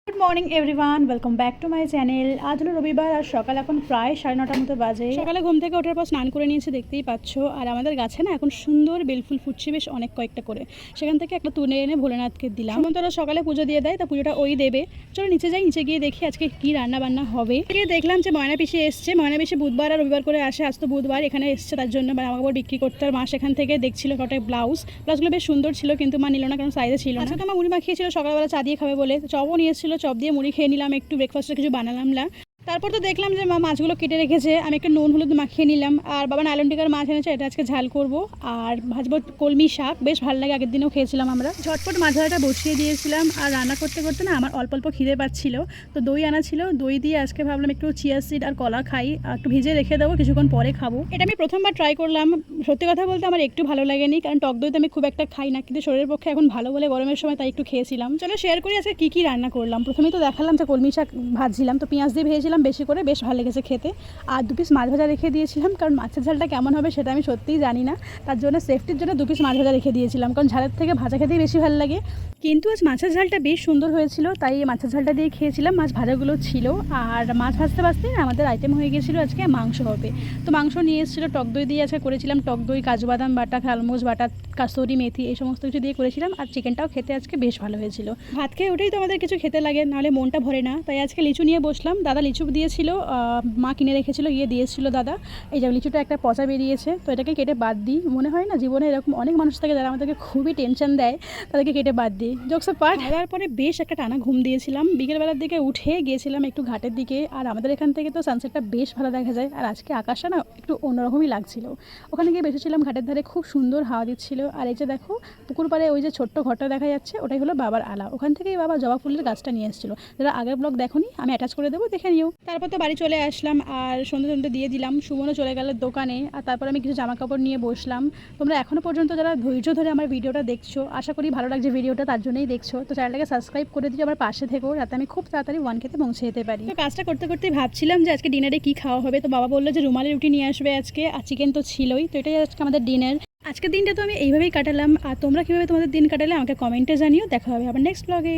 Good morning everyone, welcome back to my channel. আজ হলো রবিবার আর সকাল এখন প্রায় 9:30 মতো বাজে। সকালে ঘুম থেকে ওঠার পর স্নান করে নিয়েছে, দেখতেই পাচ্ছ। আর আমাদের গাছে না এখন সুন্দর বেলফুল ফুটছে বেশ অনেক কয়েকটা করে। সেখান থেকে একটা তুলে এনে ভোলেনাথকে দিলাম। সুমন্তরা সকালে পুজো দিয়ে দেয়, তা পুজোটা ওই দেবে। চলো নিচে যাই, নিচে গিয়ে দেখি আজকে কি রান্না বান্না হবে। গিয়ে দেখলাম যে ময়না পিসি এসছে। ময়না পিসি বুধবার আর রবিবার করে আসে, আজ তো বুধবার এখানে এসছে, তার জন্য জামা কাপড় বিক্রি করতে। আর মা সেখান থেকে দেখছিল কটা ব্লাউজগুলো বেশ সুন্দর ছিল, কিন্তু মা নিল না, কারণ সাইজে ছিল না। আজকে তো আমার মুড়ি মাখিয়েছিল সকালবেলা চা দিয়ে খাবে বলে, চপও নিয়েছিল, চপ দিয়ে মুড়ি খেয়ে নিলাম, একটু ব্রেকফাস্টে কিছু বানালাম না। তারপর তো দেখলাম যে মা মাছগুলো কেটে রেখেছে, আমি একটু নুন হলুদ মাখিয়ে নিলাম। আর বাবা নাইলন টিকার মাছ এনেছে, এটা আজকে ঝাল করব। আর ভাজবো কলমি শাক, বেশ ভালো লাগে, আগের দিনেও খেয়েছিলাম আমরা। ঝটপট মাছ ভাজাটা বসিয়ে দিয়েছিলাম। আর রান্না করতে করতে না আমার অল্প অল্প খিদে পাচ্ছিল, তো দই আনা ছিল, দই দিয়ে আজকে ভাবলাম একটু চিয়া সিড আর কলা খাই, আর একটু ভিজে রেখে দেবো, কিছুক্ষণ পরে খাবো। এটা আমি প্রথমবার ট্রাই করলাম। সত্যি কথা বলতে আমার একটু ভালো লাগেনি, কারণ টক দই তো আমি খুব একটা খাই না, কিন্তু শরীরের পক্ষে এখন ভালো বলে গরমের সময় তাই একটু খেয়েছিলাম। চলো শেয়ার করি আজকে কী কী রান্না করলাম। প্রথমেই তো দেখালাম যে কলমি শাক ভাজছিলাম, তো পেঁয়াজ দিয়ে ভেজেছিলাম বেশি করে, বেশ ভালো লেগেছে খেতে। আর 2 পিস মাছ ভাজা রেখে দিয়েছিলাম, কারণ মাছের ঝালটা কেমন হবে সেটা আমি সত্যিই জানি না, তার জন্য সেফটির জন্য 2 পিস মাছ ভাজা রেখে দিয়েছিলাম, কারণ ঝালের থেকে ভাজা খেতেই বেশি ভালো লাগে। কিন্তু আজ মাছের ঝালটা বেশ সুন্দর হয়েছিল, তাই মাছের ঝালটা দিয়ে খেয়েছিলাম। মাছ ভাজাগুলো ছিল, আর মাছ ভাজতে ভাজতে আমাদের আইটেম হয়ে গিয়েছিলো আজকে মাংস হবে। তো মাংস নিয়ে এসেছিলো, টক দই দিয়ে আজকে করেছিলাম। টক দই, কাজু বাদাম বাটা, খালমোজ বাটা, কাসুরি মেথি, এই সমস্ত কিছু দিয়ে করেছিলাম। আর চিকেনটাও খেতে আজকে বেশ ভালো হয়েছিল। ভাত খেয়ে ওঠেই তো আমাদের কিছু খেতে লাগে, নাহলে মনটা ভরে না। তাই আজকে লিচু নিয়ে বসলাম। দাদা লিচু দিয়েছিল, মা কিনে রেখেছিল, দিয়েছিল দাদা। এই যে লিচুটা একটা পচা বেরিয়েছে, তো এটাকে কেটে বাদ দিই। মনে হয় না জীবনে এরকম অনেক মানুষ থাকে যারা আমাদেরকে খুবই টেনশন দেয়, তাদেরকে কেটে বাদ দিই। Jokes part. খাওয়ার পরে বেশ একটা টানা ঘুম দিয়েছিলাম। বিকেলবেলার দিকে উঠে গিয়েছিলাম একটু ঘাটের দিকে। আর আমাদের এখান থেকে তো সানসেটটা বেশ ভালো দেখা যায়। আর আজকে আকাশটা না একটু অন্যরকমই লাগছিল। ওখানে গিয়ে বসেছিলাম ঘাটের ধারে, খুব সুন্দর হাওয়া দিচ্ছিল। আর এই যে দেখো পুকুর পাড়ে ওই যে ছোট্ট ঘরটা দেখা যাচ্ছে, ওটাই হলো বাবার আলা। ওখান থেকেই বাবা জবা ফুলের গাছটা নিয়ে এসেছিলো। যারা আগের ব্লগ দেখোনি, আমি অ্যাটাচ করে দেবো, দেখে নিও। তারপর তো বাড়ি চলে আসলাম, আর সন্ধ্যে দিয়ে দিলাম। সুমনও চলে গেল দোকানে। আর তারপর আমি কিছু জামা কাপড় নিয়ে বসলাম। তোমরা এখনও পর্যন্ত যারা ধৈর্য ধরে আমার ভিডিওটা দেখছো, আশা করি ভালো লাগছে ভিডিওটা, তার জন্যই দেখছো। তো চ্যানেলটাকে সাবস্ক্রাইব করে দিও, আমার পাশে থেকো, যাতে আমি খুব তাড়াতাড়ি 1K তে পৌঁছে যেতে পারি। তো কাজটা করতে করতেই ভাবছিলাম যে আজকে ডিনারে কী খাওয়া হবে। তো বাবা বললো যে রুমালি রুটি নিয়ে আসবে আজকে, আর চিকেন তো ছিলই। তো এটাই আজকে আমাদের ডিনার। আজকের দিনটা তো আমি এইভাবেই কাটালাম। আর তোমরা কীভাবে তোমাদের দিন কাটালে আমাকে কমেন্টে জানিও। দেখা হবে আবার নেক্সট ব্লগে।